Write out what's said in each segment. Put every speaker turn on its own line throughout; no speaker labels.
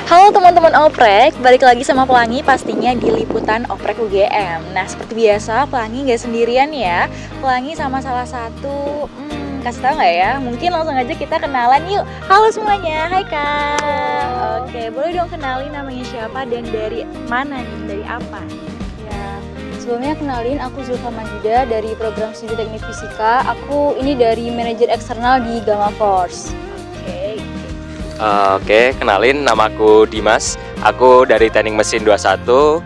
Halo teman-teman Oprek, balik lagi sama Pelangi pastinya di Liputan Oprek UGM. Nah seperti biasa Pelangi nggak sendirian ya, Pelangi sama salah satu, kasih tau nggak ya? Mungkin langsung aja kita kenalan yuk. Halo semuanya, hai Kak. Oke, boleh dong kenalin namanya siapa dan dari mana nih, dari apa?
Ya, sebelumnya kenalin aku Zulfa Majida dari program studi teknik fisika. Aku ini dari manajer eksternal di Gamma Force.
Oke.
Oke, kenalin, namaku Dimas. Aku dari Teknik Mesin 21.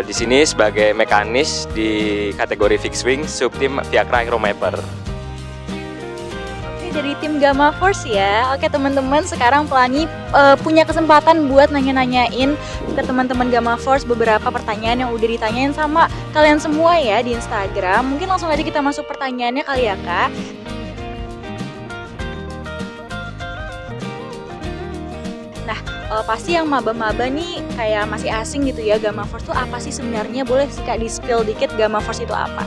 Di sini sebagai mekanis di kategori fixed wing subtim Viakra Aeromapper.
Oke, dari tim Gamma Force ya. Oke teman-teman, sekarang Pelangi punya kesempatan buat nanya-nanyain ke teman-teman Gamma Force beberapa pertanyaan yang udah ditanyain sama kalian semua ya di Instagram. Mungkin langsung aja kita masuk pertanyaannya kali ya Kak. Pasti yang maba-maba nih kayak masih asing gitu ya, Gamma Force tuh apa sih sebenarnya? Boleh sih Kak di-spill dikit Gamma Force itu apa?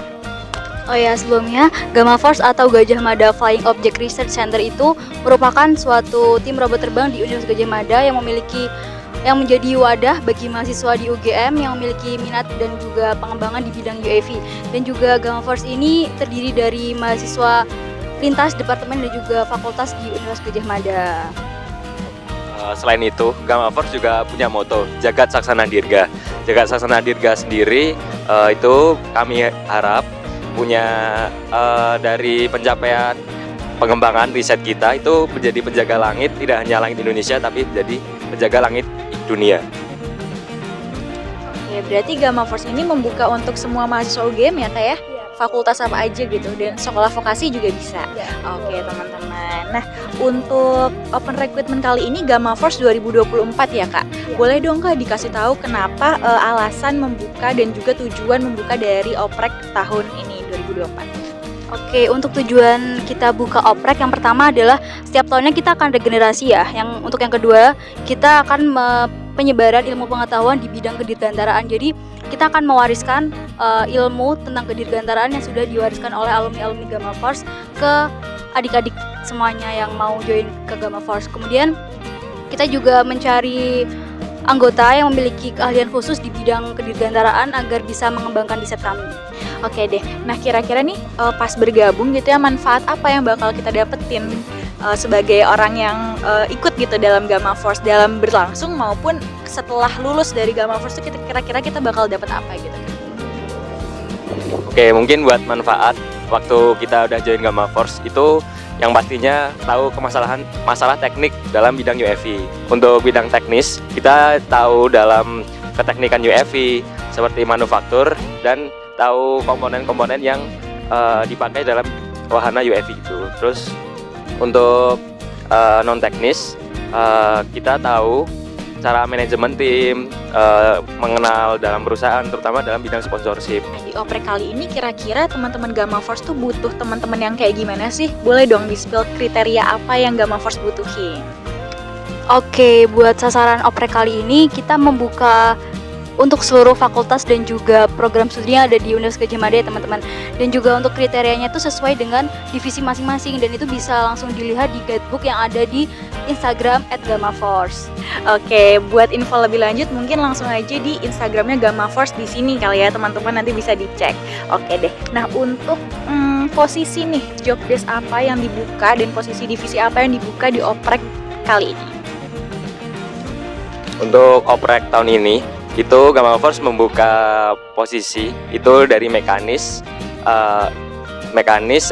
Oh ya, sebelumnya Gamma Force atau Gajah Mada Flying Object Research Center itu merupakan suatu tim robot terbang di Universitas Gajah Mada yang menjadi wadah bagi mahasiswa di UGM yang memiliki minat dan juga pengembangan di bidang UAV. Dan juga Gamma Force ini terdiri dari mahasiswa lintas departemen dan juga fakultas di Universitas Gajah Mada.
Selain itu, Gamma Force juga punya moto Jagat Saksana Dirga. Jagat Saksana Dirga sendiri itu kami harap punya dari pencapaian pengembangan riset kita itu menjadi penjaga langit, tidak hanya langit Indonesia tapi menjadi penjaga langit dunia.
Oke, berarti Gamma Force ini membuka untuk semua mahasiswa UGM ya Kak ya? Fakultas apa aja gitu, dan sekolah vokasi juga bisa. Oke teman-teman. Nah untuk open recruitment kali ini Gamma Force 2024 ya Kak. Boleh dong Kak dikasih tahu kenapa alasan membuka dan juga tujuan membuka dari Oprek tahun ini 2024.
Oke, untuk tujuan kita buka Oprek yang pertama adalah setiap tahunnya kita akan regenerasi ya. Untuk yang kedua, kita akan penyebaran ilmu pengetahuan di bidang kedirgantaraan. Jadi kita akan mewariskan ilmu tentang kedirgantaraan yang sudah diwariskan oleh alumni-alumni Gamma Force ke adik-adik semuanya yang mau join ke Gamma Force. Kemudian kita juga mencari anggota yang memiliki keahlian khusus di bidang kedirgantaraan agar bisa mengembangkan riset kami.
Oke deh, nah kira-kira nih pas bergabung gitu ya, manfaat apa yang bakal kita dapetin sebagai orang yang ikut gitu dalam Gamma Force, dalam berlangsung maupun setelah lulus dari Gamma Force itu kira-kira kita bakal dapat apa gitu?
Oke, mungkin buat manfaat waktu kita udah join Gamma Force itu yang pastinya tahu masalah teknik dalam bidang UAV. Untuk bidang teknis, kita tahu dalam keteknikan UAV seperti manufaktur dan tahu komponen-komponen yang dipakai dalam wahana UAV itu. Terus untuk non teknis, kita tahu cara manajemen tim, mengenal dalam perusahaan, terutama dalam bidang sponsorship.
Di Oprek kali ini kira-kira teman-teman Gamma Force tuh butuh teman-teman yang kayak gimana sih? Boleh dong di-spill kriteria apa yang Gamma Force butuhin?
Oke, buat sasaran Oprek kali ini kita membuka untuk seluruh fakultas dan juga program studi yang ada di Universitas Gajah Mada ya teman-teman. Dan juga untuk kriterianya itu sesuai dengan divisi masing-masing dan itu bisa langsung dilihat di guidebook yang ada di Instagram @gammaforce.
Oke, buat info lebih lanjut mungkin langsung aja di Instagramnya Gamma Force di sini kali ya teman-teman, nanti bisa dicek. Oke deh. Nah untuk posisi nih job desk apa yang dibuka dan posisi divisi apa yang dibuka di Oprek kali ini?
Untuk Oprek tahun ini itu Gamma Force membuka posisi itu dari mekanis,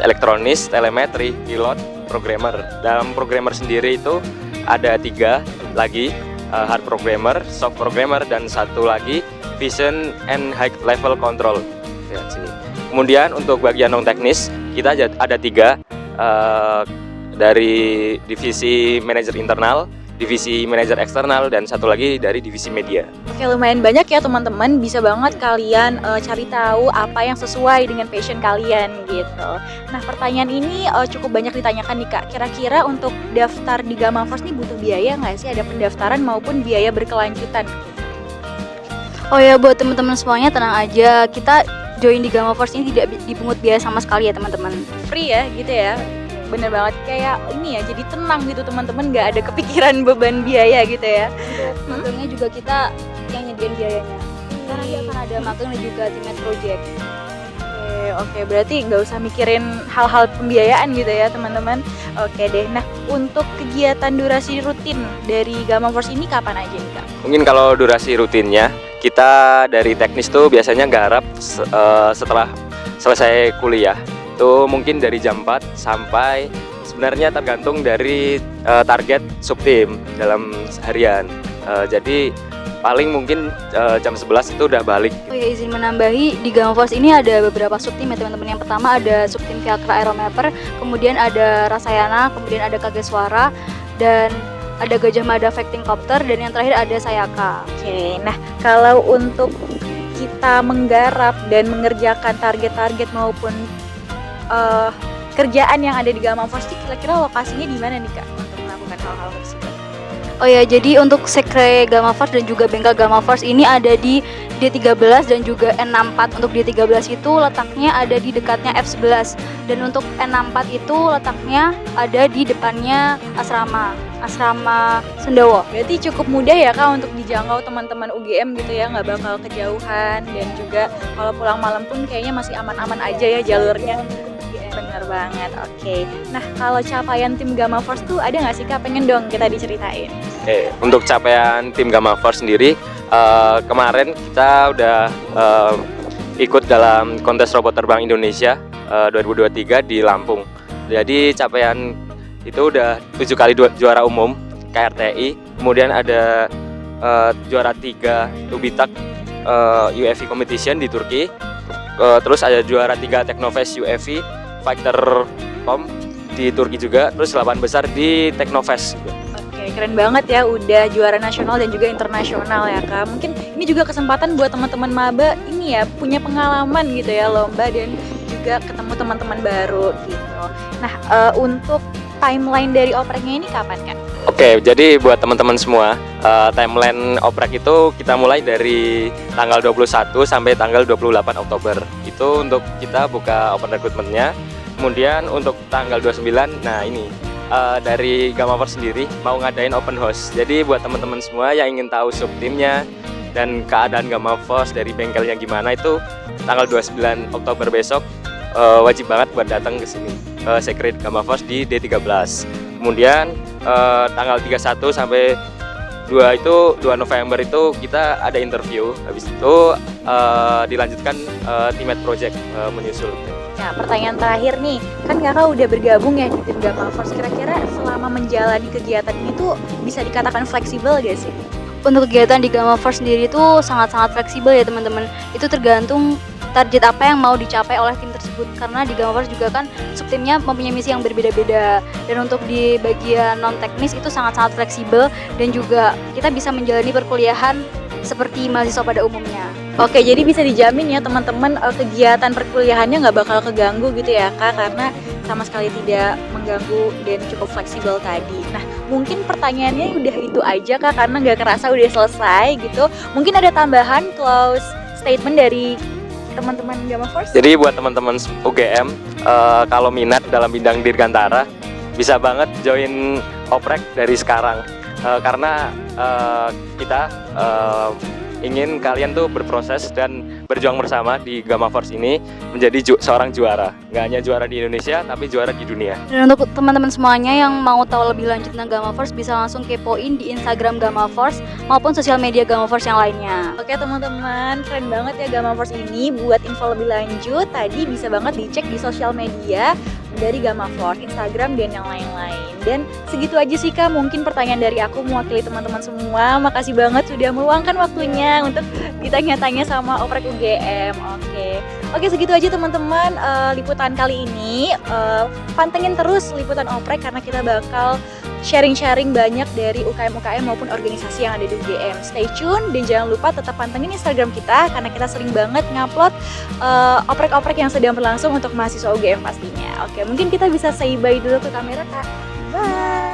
elektronis, telemetri, pilot, programmer. Dalam programmer sendiri itu ada 3 lagi, hard programmer, soft programmer, dan satu lagi vision and high level control. Lihat sini. Kemudian untuk bagian non teknis kita ada 3 dari divisi manajer internal, divisi manajer eksternal, dan satu lagi dari divisi media.
Oke, lumayan banyak ya teman-teman, bisa banget kalian cari tahu apa yang sesuai dengan passion kalian gitu. Nah pertanyaan ini cukup banyak ditanyakan nih Kak, kira-kira untuk daftar di Gamma Force ini butuh biaya nggak sih? Ada pendaftaran maupun biaya berkelanjutan?
Oh ya, buat teman-teman semuanya tenang aja, kita join di Gamma Force ini tidak dipungut biaya sama sekali ya teman-teman.
Free ya gitu ya? bener banget, kayak ini ya, jadi tenang gitu teman-teman, nggak ada kepikiran beban biaya gitu ya.
Magangnya juga kita yang nyediain biayanya. Karena dia akan ada magang dan juga teammate project.
Oke, berarti nggak usah mikirin hal-hal pembiayaan gitu ya teman-teman. Oke deh, nah untuk kegiatan durasi rutin dari Gamma Force ini kapan aja nih Kak?
Mungkin kalau durasi rutinnya kita dari teknis tuh biasanya garap setelah selesai kuliah. Itu mungkin dari jam 4 sampai sebenarnya tergantung dari target subtim dalam harian. Jadi paling mungkin jam 11 itu udah balik.
Oh ya, izin menambahi, di Gamma Force ini ada beberapa subtim ya teman-teman. Yang pertama ada subtim Fiakra Aeromapper, kemudian ada Rasayana, kemudian ada Kageswara, dan ada Gajah Mada Facting Copter, dan yang terakhir ada Sayaka.
Oke, nah kalau untuk kita menggarap dan mengerjakan target-target maupun kerjaan yang ada di Gamma Force, kira-kira lokasinya di mana nih Kak untuk melakukan hal-hal tersebut?
Oh ya, jadi untuk sekre Gamma Force dan juga bengkel Gamma Force ini ada di D13 dan juga N64. Untuk D13 itu letaknya ada di dekatnya F11, dan untuk N64 itu letaknya ada di depannya asrama Sendawa.
Berarti cukup mudah ya Kak untuk dijangkau teman-teman UGM gitu ya, nggak bakal kejauhan, dan juga kalau pulang malam pun kayaknya masih aman-aman aja ya jalurnya. Bener banget, oke. Nah kalau capaian tim Gamma Force tuh ada nggak sih Kak? Pengen dong kita diceritain.
Untuk capaian tim Gamma Force sendiri, kemarin kita udah ikut dalam kontes robot terbang Indonesia 2023 di Lampung. Jadi capaian itu udah 7 kali juara umum KRTI, kemudian ada juara 3 Tubitak UAV competition di Turki, terus ada juara 3 Technofest UAV Fighter POM di Turki juga, terus 8 besar di Technofest.
Oke, keren banget ya, udah juara nasional dan juga internasional ya Kak. Mungkin ini juga kesempatan buat teman-teman maba ini ya, punya pengalaman gitu ya lomba dan juga ketemu teman-teman baru gitu. Nah untuk timeline dari opreknya ini kapan Kak?
Oke, jadi buat teman-teman semua, timeline oprek itu kita mulai dari tanggal 21 sampai tanggal 28 Oktober. Itu untuk kita buka open recruitment-nya. Kemudian untuk tanggal 29, nah ini dari Gamma Force sendiri mau ngadain open house. Jadi buat teman-teman semua yang ingin tahu subtimnya dan keadaan Gamma Force dari bengkelnya gimana, itu tanggal 29 Oktober besok wajib banget buat datang ke sini, ke Secret Gamma Force di D13. Kemudian tanggal 31 sampai 2 November itu kita ada interview. Habis itu dilanjutkan teammate project menyusul.
Nah pertanyaan terakhir nih, kan Kakak udah bergabung ya di tim Gamma Force. Kira-kira selama menjalani kegiatan ini tuh bisa dikatakan fleksibel gak sih?
Untuk kegiatan di Gamma Force sendiri itu sangat-sangat fleksibel ya teman-teman. Itu tergantung target apa yang mau dicapai oleh tim tersebut, karena di Gamma Force juga kan subtimnya mempunyai misi yang berbeda-beda, dan untuk di bagian non teknis itu sangat-sangat fleksibel, dan juga kita bisa menjalani perkuliahan seperti mahasiswa pada umumnya.
Oke, jadi bisa dijamin ya teman-teman, kegiatan perkuliahannya nggak bakal keganggu gitu ya Kak, karena sama sekali tidak mengganggu dan cukup fleksibel tadi. Nah mungkin pertanyaannya udah itu aja Kak, karena nggak kerasa udah selesai gitu. Mungkin ada tambahan close statement dari teman-teman Gamma Force?
Jadi buat teman-teman UGM, kalau minat dalam bidang dirgantara bisa banget join oprek dari sekarang, karena kita ingin kalian tuh berproses dan berjuang bersama di Gamma Force ini menjadi seorang juara. Nggak hanya juara di Indonesia, tapi juara di dunia.
Dan untuk teman-teman semuanya yang mau tahu lebih lanjut tentang Gamma Force, bisa langsung kepoin di Instagram Gamma Force maupun sosial media Gamma Force yang lainnya.
Oke teman-teman, keren banget ya Gamma Force ini. Buat info lebih lanjut, tadi bisa banget dicek di sosial media dari Gamma Force, Instagram dan yang lain-lain. Dan segitu aja sih Kak, mungkin pertanyaan dari aku mewakili teman-teman semua. Makasih banget sudah meluangkan waktunya untuk ditanya-tanya sama oprek UGM. Oke, segitu aja teman-teman liputan kali ini. Pantengin terus liputan oprek karena kita bakal sharing-sharing banyak dari UKM-UKM maupun organisasi yang ada di UGM. Stay tune dan jangan lupa tetap pantengin Instagram kita karena kita sering banget ngupload oprek-oprek yang sedang berlangsung untuk mahasiswa UGM pastinya. Oke, mungkin kita bisa say bye dulu ke kamera Kak. Bye.